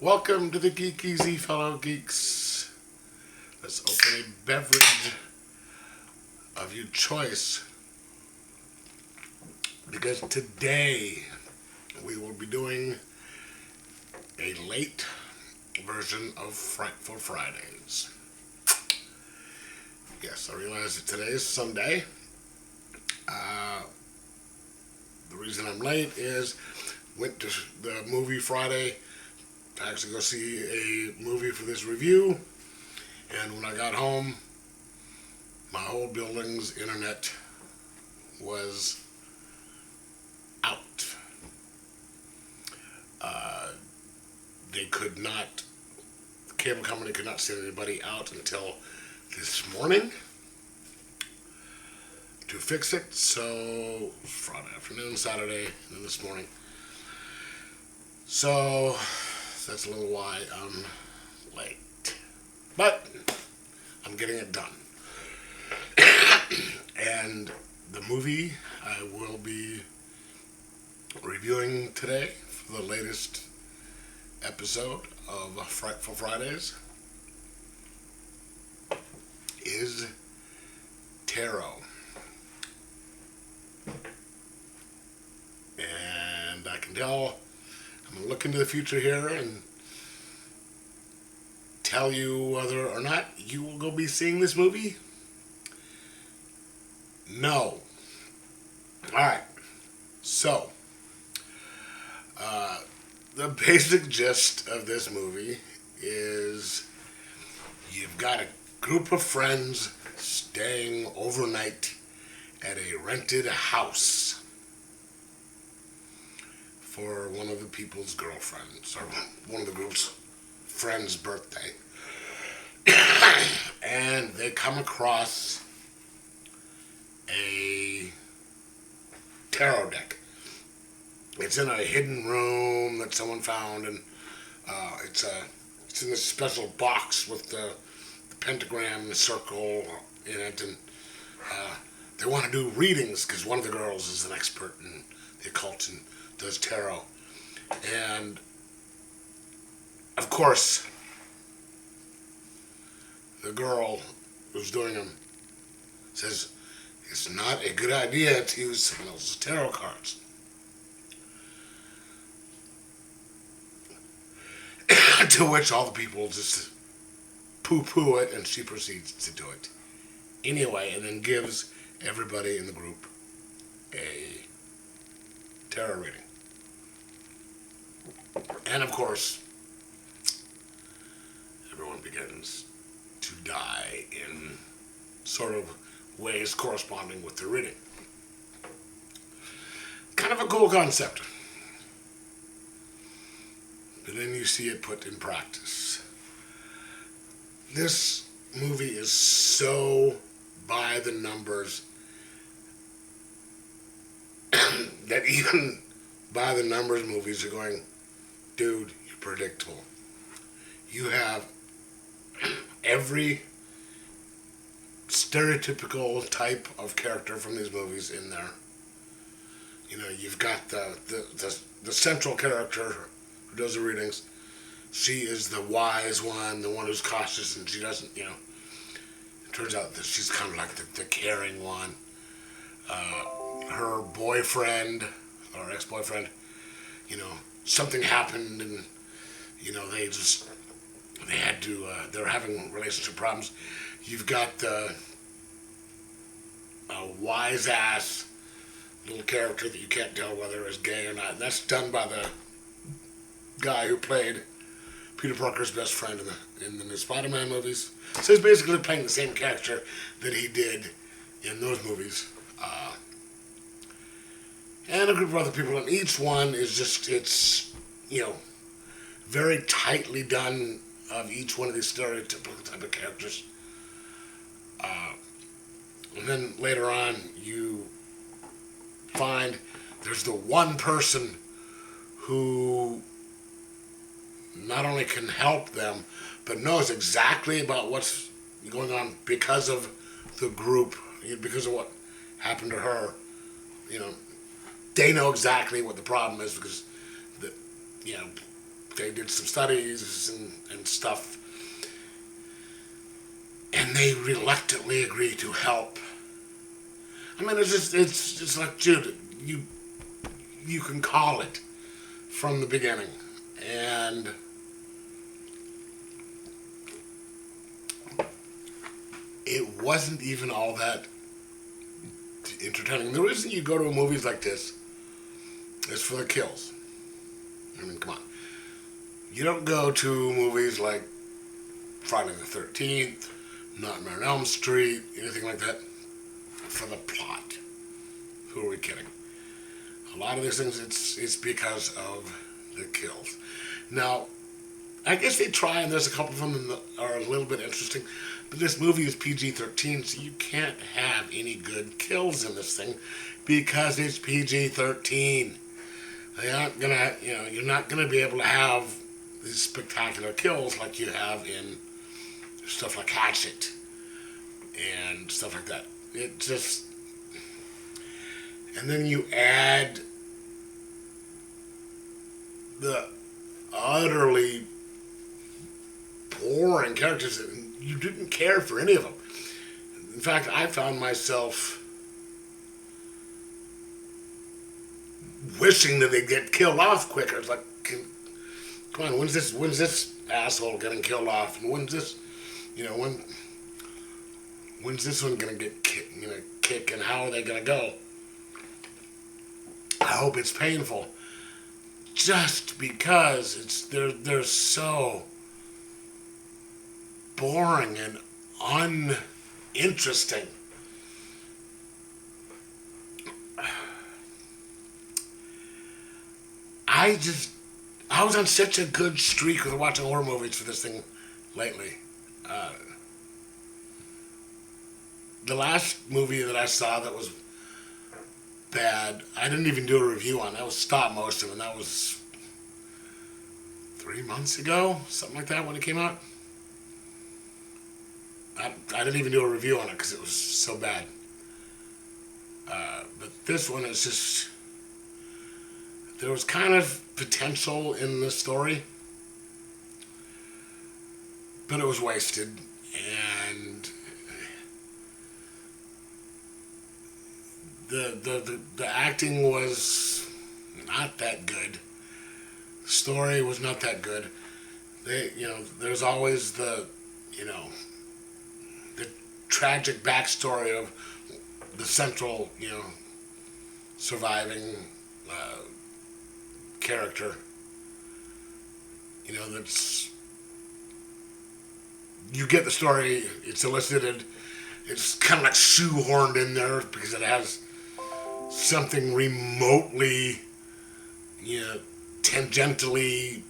Welcome to the Geek Easy, fellow geeks. Let's open a beverage of your choice, because today we will be doing a late version of Frightful Fridays. Yes, I realize that today is Sunday. The reason I'm late is went to the movie Friday to actually go see a movie for this review, and when I got home, my whole building's internet was out. They could not, the cable company could not send anybody out until this morning to fix it. So Friday afternoon, Saturday, and then this morning. So that's a little why I'm late, but I'm getting it done. And the movie I will be reviewing today for the latest episode of Frightful Fridays is Tarrot. And I can tell, I'm going to look into the future here and tell you whether or not you will go be seeing this movie. No. Alright. So, the basic gist of this movie is you've got a group of friends staying overnight at a rented house for one of the people's girlfriends, or one of the group's friends' birthday. And they come across a tarot deck. It's in a hidden room that someone found, and it's in this special box with the pentagram and the circle in it, and they want to do readings because one of the girls is an expert in the occult and does tarot. And of course, the girl who's doing them says it's not a good idea to use someone else's tarot cards. To which all the people just poo-poo it, and she proceeds to do it anyway, and then gives everybody in the group a tarot reading. And of course, everyone begins to die in sort of ways corresponding with the reading. Kind of a cool concept. But then you see it put in practice. This movie is so by the numbers that even by the numbers movies are going, dude, you're predictable. You have every stereotypical type of character from these movies in there. You know, you've got the central character who does the readings. She is the wise one, the one who's cautious, and she doesn't, it turns out that she's kind of like the caring one. Her boyfriend, or ex-boyfriend, something happened, and, they had to, they're having relationship problems. You've got a wise-ass little character that you can't tell whether it's gay or not. And that's done by the guy who played Peter Parker's best friend in the new Spider-Man movies. So he's basically playing the same character that he did in those movies. And a group of other people, and each one is just, it's, very tightly done of each one of these stereotypical type of characters. And then later on, you find there's the one person who not only can help them, but knows exactly about what's going on because of the group, because of what happened to her. they know exactly what the problem is because, the, you know, they did some studies and stuff, and they reluctantly agree to help. I mean, it's just like, dude, you can call it from the beginning, and it wasn't even all that entertaining. The reason you go to movies like this is for the kills. I mean, come on. You don't go to movies like Friday the 13th, Nightmare on Elm Street, anything like that, for the plot. Who are we kidding? A lot of these things, it's because of the kills. Now, I guess they try, and there's a couple of them that are a little bit interesting, but this movie is PG-13, so you can't have any good kills in this thing because it's PG-13. They aren't gonna, you're not gonna be able to have these spectacular kills like you have in stuff like Hatchet and stuff like that. It just, and then you add the utterly boring characters that you didn't care for any of them. In fact, I found myself wishing that they'd get killed off quicker. It's like, come on, when's this asshole getting killed off? And when's this, when's this one gonna get kick, and how are they gonna go? I hope it's painful. Just because they're so boring and uninteresting. I was on such a good streak with watching horror movies for this thing lately. The last movie that I saw that was bad, I didn't even do a review on. That was stop motion, and that was 3 months ago, something like that, when it came out. I didn't even do a review on it because it was so bad. But this one is just, there was kind of potential in the story, but it was wasted, and the acting was not that good. The story was not that good. There's always the tragic backstory of the central, surviving character. That's, you get the story, it's elicited, it's kind of like shoehorned in there because it has something remotely, tangentially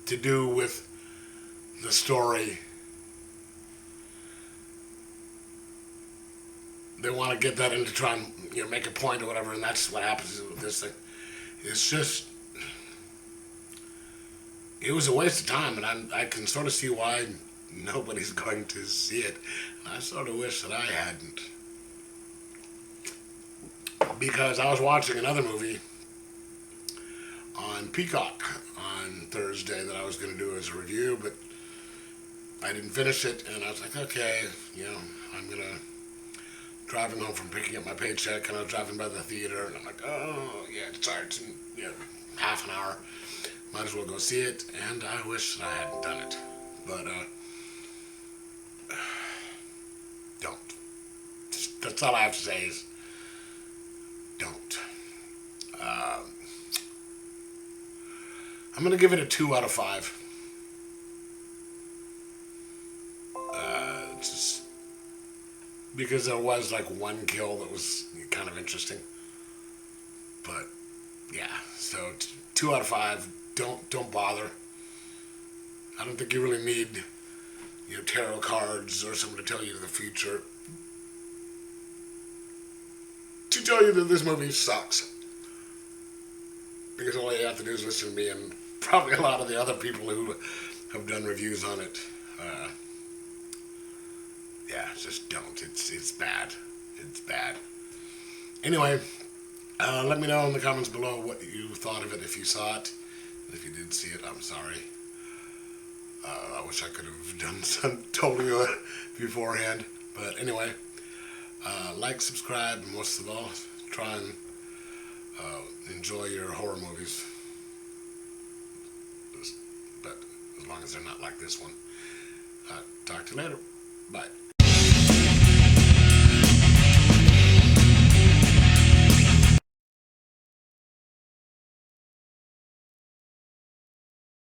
to do with the story. They want to get that in to try and make a point or whatever, and that's what happens with this thing. It's just, it was a waste of time, and I can sort of see why nobody's going to see it. And I sort of wish that I hadn't, because I was watching another movie on Peacock on Thursday that I was going to do as a review, but I didn't finish it, and I was like, okay, I'm going to, driving home from picking up my paycheck, and I was driving by the theater, and I'm like, oh, yeah, it's in half an hour. Might as well go see it, and I wish that I hadn't done it. But, don't. That's all I have to say is, don't. I'm going to give it a 2 out of 5. Just because there was like one kill that was kind of interesting. But yeah, so 2 out of 5. Don't bother. I don't think you really need tarot cards or someone to tell you the future to tell you that this movie sucks. Because all you have to do is listen to me and probably a lot of the other people who have done reviews on it. Yeah, just don't. It's bad. It's bad. Anyway, Let me know in the comments below what you thought of it if you saw it. And if you did see it, I'm sorry. I wish I could have told you it beforehand. But anyway, like, subscribe, and most of all, try and enjoy your horror movies. But as long as they're not like this one. Talk to you later. Bye.